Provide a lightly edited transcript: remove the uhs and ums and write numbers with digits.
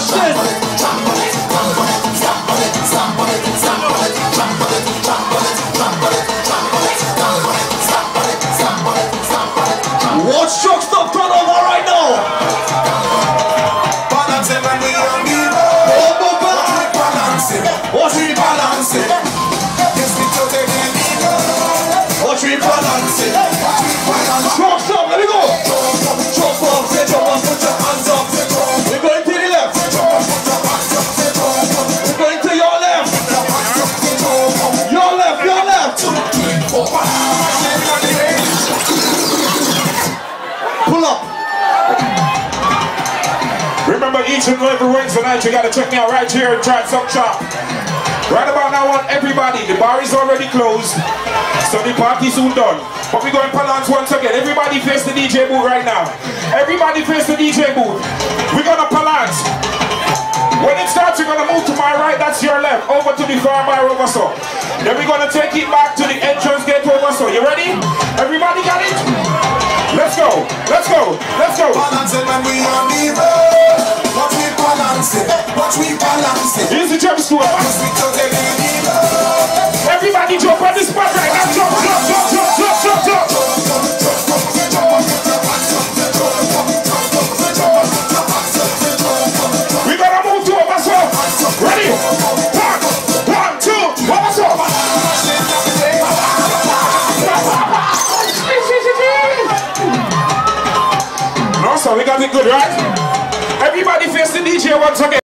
Watch this. Watch truck stop turn over right now. Balancing when we on the road. Watch we balancing. Yes, we took it in the road. Watch me balancing. Truck stop, let me go. Jump up, put your hands up. We're going to the left. We're going to your left. Your left, your left. Pull up. Remember, each and every Wednesday night you gotta check me out right here at Transunk Shop. Right about now, I want everybody. The bar is already closed, so the party's soon done. But we're going to balance once again. Everybody face the DJ booth right now. Everybody face the DJ booth. We're gonna balance. When it starts, you're gonna move to my right, that's your left, over to the far bar over so. Then we're gonna take it back to the entrance gate over so. You ready? Everybody got it? Let's go, let's go, let's go. Balancing when we on the road. Watch we balancing, watch we balancing. Here's the jump stool. Yes, we took it in the road. Everybody jump on the spot right now. Jump, jump, jump, jump, jump, jump, jump. We gotta move to over so. Ready? One, two, over so. No, so we got it good, right? Everybody face the DJ once again.